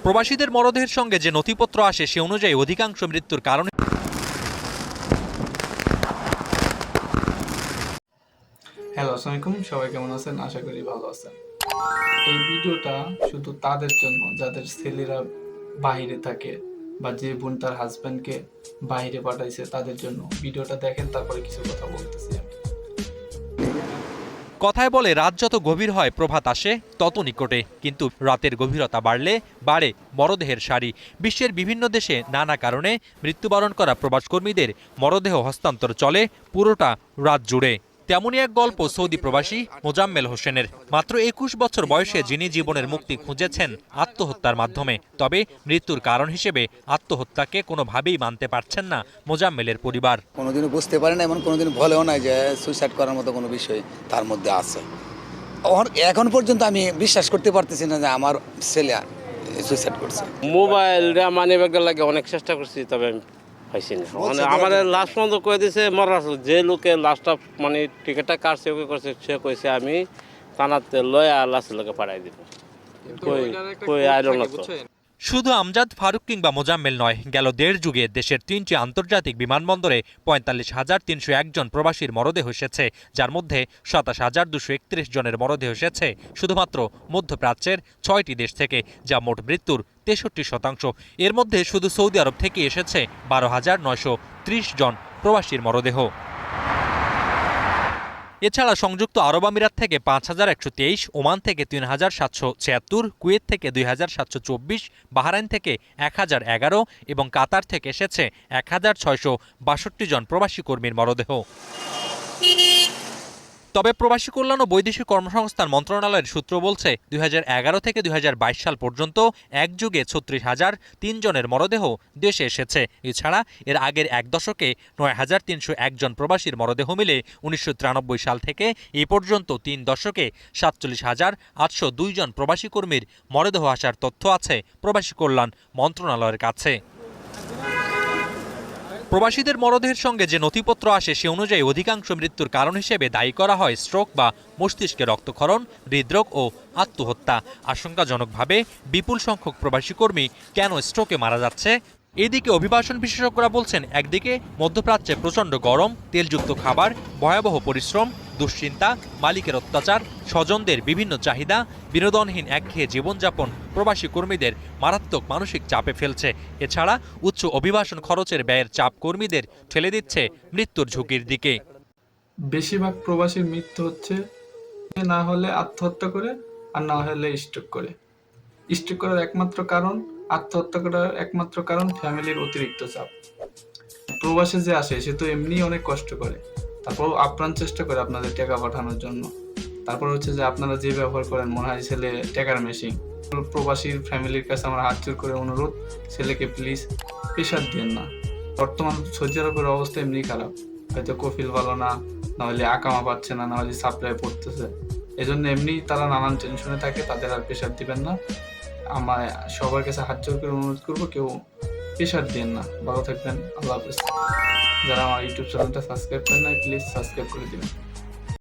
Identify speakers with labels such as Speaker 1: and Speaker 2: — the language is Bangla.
Speaker 1: প্রবাসীদের মরদেহের সঙ্গে যে নথিপত্র আসে সে অনুযায়ী অধিকাংশ মৃত্যুর কারণ।
Speaker 2: হ্যালো, আসসালামু আলাইকুম। সবাই কেমন আছেন? আশা করি ভালো আছেন। এই ভিডিওটা শুধু তাদের জন্য যাদের ছেলেরা বাইরে থাকে বা যে বোন তার হাজব্যান্ডকে বাইরে পাঠাইছে তাদের জন্য। ভিডিওটা দেখেন, তারপরে কিছু কথা বলতেছি আমি।
Speaker 1: কথায় বলে রাত যত গভীর হয় প্রভাত আসে তত নিকটে, কিন্তু রাতের গভীরতা বাড়লে বাড়ে মরদেহের সারি। বিশ্বের বিভিন্ন দেশে নানা কারণে মৃত্যুবরণ করা প্রবাসকর্মীদের মরদেহ হস্তান্তর চলে পুরোটা রাত জুড়ে। তেমনই এক গল্প সৌদি প্রবাসী মোজাম্মেল হোসেনের। মাত্র ২১ বছর বয়সে যিনি জীবনের মুক্তি খুঁজেছেন আত্মহত্যার মাধ্যমে। তবে মৃত্যুর কারণ হিসেবে আত্মহত্যাকে কোনোভাবেই মানতে পারছেন না মোজাম্মেলের পরিবার।
Speaker 3: কোনোদিনও বুঝতে পারে না, এমন কোনোদিন বলেও নাই যে সুইসাইড করার মতো কোনো বিষয় তার মধ্যে আছে। এখন পর্যন্ত আমি বিশ্বাস করতে পারতেছি না যে আমার ছেলে সুইসাইড করছে।
Speaker 4: মোবাইলটা মানি ব্যাগটা লাগে অনেক চেষ্টা করছি, তবে আমি পাইছি না। মানে আমার লাস্ট পর্যন্ত কয়ে দিয়েছে মরার, যে লোকে লাস্টটা মানে টিকিটটা কাটছে ওকে করছে, সে কইছে আমি থানাতে লয়া লাস্টের লোকে পাঠাই দিব। কই আইলো না তো।
Speaker 1: শুধু আমজাদ ফারুক কিংবা মোজাম্মেল নয়, গেল দেড় যুগে দেশের ৩টি আন্তর্জাতিক বিমানবন্দরে ৪৫,৩০১ জন প্রবাসীর মরদেহ এসেছে, যার মধ্যে ২৭,২৩১ জনের মরদেহ এসেছে শুধুমাত্র মধ্যপ্রাচ্যের ৬টি দেশ থেকে, যা মোট মৃত্যুর ৬৩%। এর মধ্যে শুধু সৌদি আরব থেকে এসেছে ১২,৯৩০ জন প্রবাসীর মরদেহ। এছাড়া সংযুক্ত আরব আমিরাত থেকে ৫,১২৩, ওমান থেকে ৩,৭৭৬, কুয়েত থেকে ২,৭২৪, বাহরাইন থেকে ১,০১১ এবং কাতার থেকে এসেছে ১,৬৬২ জন প্রবাসী কর্মীর মরদেহ। তবে প্রবাসী কল্যাণ ও বৈদেশিক কর্মসংস্থান মন্ত্রণালয়ের সূত্র বলছে ২০১১ থেকে ২০২২ সাল পর্যন্ত এক যুগে ৩৬,০০৩ জনের মরদেহ দেশে এসেছে। এছাড়া এর আগের এক দশকে ৯,৩০১ জন প্রবাসীর মরদেহ মিলে ১৯৯৩ সাল থেকে এ পর্যন্ত ৩ দশকে ৪৭,৮০২ জন প্রবাসী কর্মীর মরদেহ আসার তথ্য আছে প্রবাসী কল্যাণ মন্ত্রণালয়ের কাছে। প্রবাসীদের মরদেহের সঙ্গে যে নথিপত্র আসে সে অনুযায়ী অধিকাংশ মৃত্যুর কারণ হিসেবে দায়ী করা হয় স্ট্রোক বা মস্তিষ্কে রক্তক্ষরণ, হৃদরোগ ও আত্মহত্যা। আশঙ্কাজনকভাবে বিপুল সংখ্যক প্রবাসী কর্মী কেন স্ট্রোকে মারা যাচ্ছে? এদিকে অভিবাসন বিশেষজ্ঞরা বলছেন, একদিকে মধ্যপ্রাচ্যে প্রচণ্ড গরম, তেলযুক্ত খাবার, ভয়াবহ পরিশ্রম, দুশ্চিন্তা, মালিকের অত্যাচার, স্বজনদের বিভিন্ন চাহিদা, বিনোদনহীন একঘেয়ে জীবনযাপন প্রবাসী কর্মীদের মারাত্মক মানসিক চাপে ফেলছে। এছাড়া উচ্চ অভিবাসন খরচের ব্যয়ের চাপ কর্মীদের ঠেলে দিচ্ছে মৃত্যুর ঝুঁকির দিকে।
Speaker 2: বেশিরভাগ প্রবাসীর মৃত্যু হচ্ছে না হলে আত্মহত্যা করে, আর না হলে স্ট্রোক করে। স্ট্রোক করার একমাত্র কারণ, আত্মহত্যা করার একমাত্র কারণ ফ্যামিলির অতিরিক্ত চাপ। প্রবাসে যে আসে সে তো এমনি অনেক কষ্ট করে, তারপর আপ্রাণ চেষ্টা করে আপনাদের টাকা পাঠানোর জন্য। তারপর হচ্ছে যে আপনারা যে ব্যবহার করেন মনে হয় ছেলে টাকার মেশিন। প্রবাসীর ফ্যামিলির কাছে আমার হাত জোর করে অনুরোধ, ছেলেকে প্লিজ প্রেশার দিন না। বর্তমান সৌদি আরবের অবস্থা এমনি খারাপ, হয়তো কফিল ভালো না, নাহলে আকামা পাচ্ছে না, নাহলে সাপ্লাই পড়তেছে। এজন্য এমনি তারা নানান টেনশনে থাকে, তাদের আর প্রেশার দিবেন না। আমার সবার কাছে হাত জোর করে অনুরোধ করবো, কেউ প্রেশার দিন না। ভালো থাকবেন, আল্লাহ হাফেজ। যারা আমার ইউটিউব চ্যানেলটা সাবস্ক্রাইব করেন নাই, প্লিজ সাবস্ক্রাইব করে দিবেন।